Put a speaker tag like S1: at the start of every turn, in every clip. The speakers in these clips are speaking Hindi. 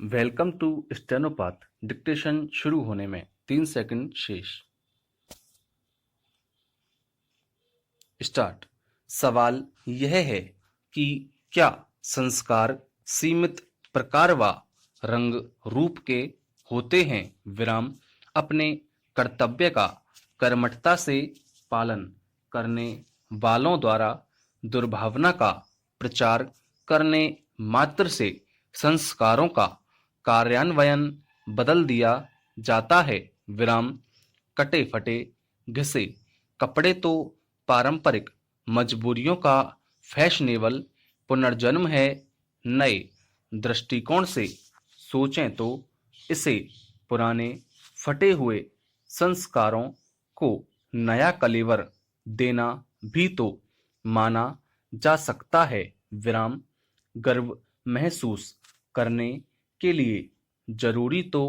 S1: Welcome to स्टेनोपाथ। डिक्टेशन शुरू होने में 3 सेकंड शेष। स्टार्ट। सवाल यह है कि क्या संस्कार सीमित प्रकार व रंग रूप के होते हैं? विराम। अपने कर्तव्य का कर्मठता से पालन करने वालों द्वारा दुर्भावना का प्रचार करने मात्र से संस्कारों का कार्यान्वयन बदल दिया जाता है। विराम। कटे फटे घिसे कपड़े तो पारंपरिक मजबूरियों का फैशनेबल पुनर्जन्म है। नए दृष्टिकोण से सोचें तो इसे पुराने फटे हुए संस्कारों को नया कलेवर देना भी तो माना जा सकता है। विराम। गर्व महसूस करने के लिए जरूरी तो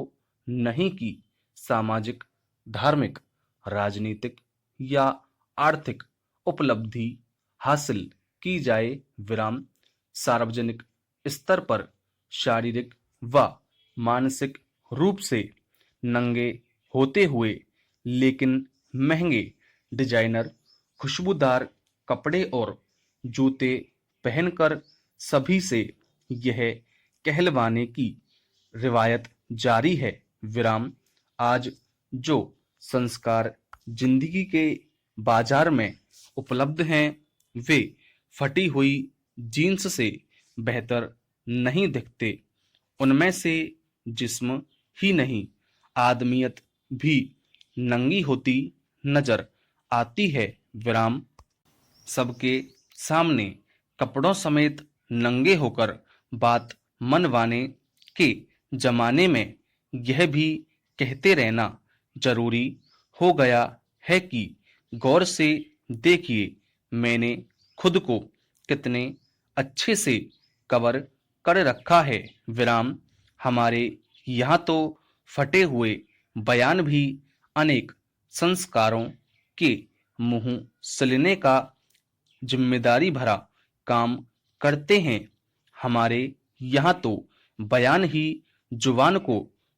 S1: नहीं कि सामाजिक, धार्मिक, राजनीतिक या आर्थिक उपलब्धि हासिल की जाए। विराम। सार्वजनिक स्तर पर शारीरिक व मानसिक रूप से नंगे होते हुए लेकिन महंगे डिजाइनर खुशबूदार कपड़े और जूते पहनकर सभी से यह कहलवाने की रिवायत जारी है। विराम। आज जो संस्कार जिंदगी के बाजार में उपलब्ध हैं वे फटी हुई जीन्स से बेहतर नहीं दिखते। उनमें से जिस्म ही नहीं आदमियत भी नंगी होती नजर आती है। विराम। सबके सामने कपड़ों समेत नंगे होकर बात मनवाने के जमाने में यह भी कहते रहना जरूरी हो गया है कि गौर से देखिए मैंने खुद को कितने अच्छे से कवर कर रखा है। विराम। हमारे यहाँ तो फटे हुए बयान भी अनेक संस्कारों के मुंह सलने का जिम्मेदारी भरा काम करते हैं। हमारे यहाँ तो बयान ही जुबान को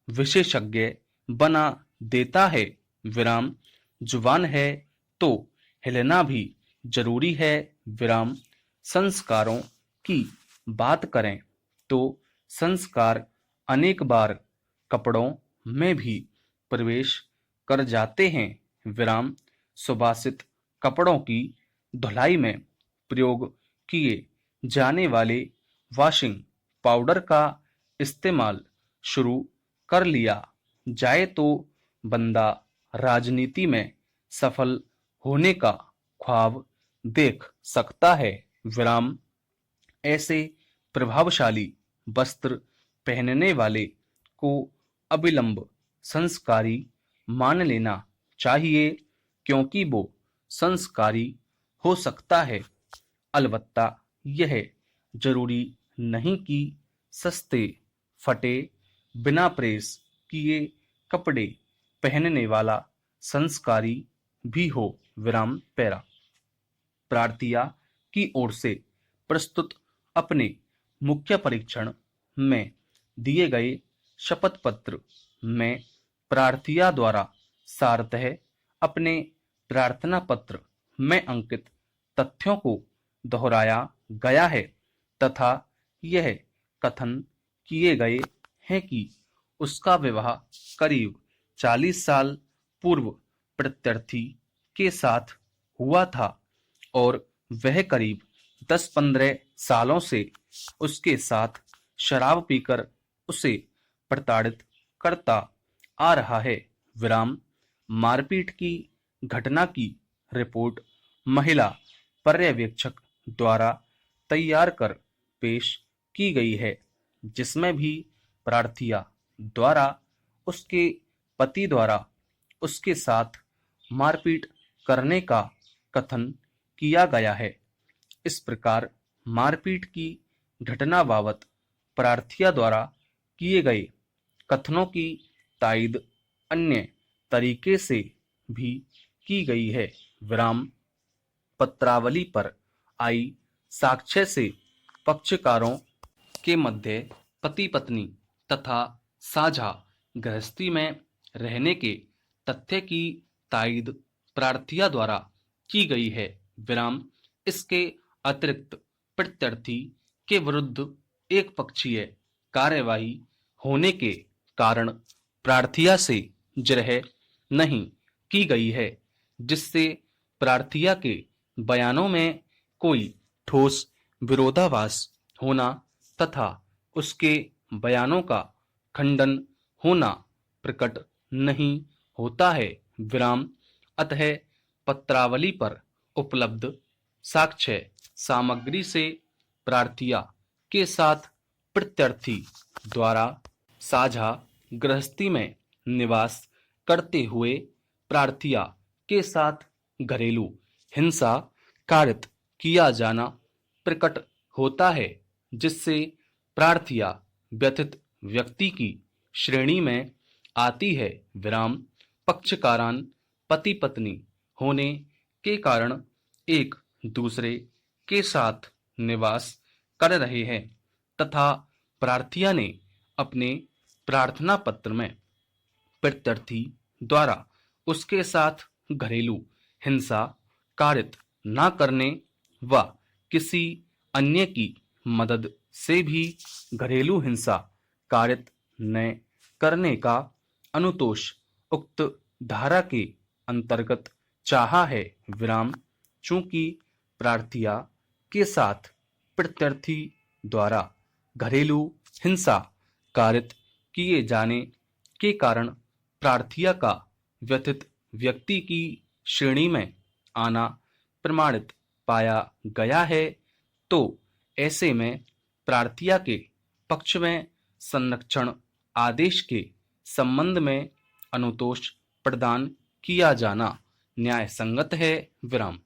S1: विशेषज्ञ बना देता है। विराम। जुबान है तो हिलना भी जरूरी है। विराम। संस्कारों की बात करें तो संस्कार अनेक बार कपड़ों में भी प्रवेश कर जाते हैं। विराम। सुबासित कपड़ों की धुलाई में प्रयोग किए जाने वाले वॉशिंग पाउडर का इस्तेमाल शुरू कर लिया जाए तो बंदा राजनीति में सफल होने का ख्वाब देख सकता है। विराम। ऐसे प्रभावशाली वस्त्र पहनने वाले को अविलंब संस्कारी मान लेना चाहिए क्योंकि वो संस्कारी हो सकता है। अलबत्ता यह जरूरी नहीं कि सस्ते फटे बिना प्रेस किए कपड़े पहनने वाला संस्कारी भी हो। विराम। पैरा। प्रार्थिया की ओर से प्रस्तुत अपने मुख्य परीक्षण में दिए गए शपथ पत्र में प्रार्थिया द्वारा सारतः अपने प्रार्थना पत्र में अंकित तथ्यों को दोहराया गया है तथा यह कथन किए गए हैं कि उसका विवाह करीब 40 साल पूर्व प्रत्यर्थी के साथ हुआ था और वह करीब 10-15 सालों से उसके साथ शराब पीकर उसे प्रताड़ित करता आ रहा है। विराम। मारपीट की घटना की रिपोर्ट महिला पर्यवेक्षक द्वारा तैयार कर पेश की गई है जिसमें भी प्रार्थिया द्वारा उसके पति द्वारा उसके साथ मारपीट करने का कथन किया गया है। इस प्रकार मारपीट की घटना बाबत प्रार्थिया द्वारा किए गए कथनों की तायद अन्य तरीके से भी की गई है। विराम। पत्रावली पर आई साक्ष्य से पक्षकारों के मध्य पति पत्नी तथा साझा गृहस्थी में रहने के तथ्य की तायद प्रार्थी द्वारा की गई है, विराम। इसके अतिरिक्त प्रत्यर्थी के विरुद्ध एक पक्षीय कार्यवाही होने के कारण प्रार्थिया से जिरह नहीं की गई है, जिससे प्रार्थिया के बयानों में कोई ठोस विरोधाभास होना तथा उसके बयानों का खंडन होना प्रकट नहीं होता है, विराम। अतः पत्रावली पर उपलब्ध साक्ष्य सामग्री से प्रार्थिया के साथ प्रत्यर्थी द्वारा साझा गृहस्थी में निवास करते हुए प्रार्थिया के साथ घरेलू हिंसा कारित किया जाना प्रकट होता है, जिससे प्रार्थिया व्यथित व्यक्ति की श्रेणी में आती है, विराम। पक्षकारान पति पत्नी होने के कारण एक दूसरे के साथ निवास कर रहे हैं तथा प्रार्थिया ने अपने प्रार्थना पत्र में प्रत्यर्थी द्वारा उसके साथ घरेलू हिंसा कारित न करने व किसी अन्य की मदद से भी घरेलू हिंसा कारित न करने का अनुतोष उक्त धारा के अंतर्गत चाहा है, विराम। चूंकि प्रार्थिया के साथ प्रत्यर्थी द्वारा घरेलू हिंसा कारित किए जाने के कारण प्रार्थिया का व्यथित व्यक्ति की श्रेणी में आना प्रमाणित पाया गया है, तो ऐसे में प्रार्थिया के पक्ष में संरक्षण आदेश के संबंध में अनुतोष प्रदान किया जाना न्याय संगत है, विराम।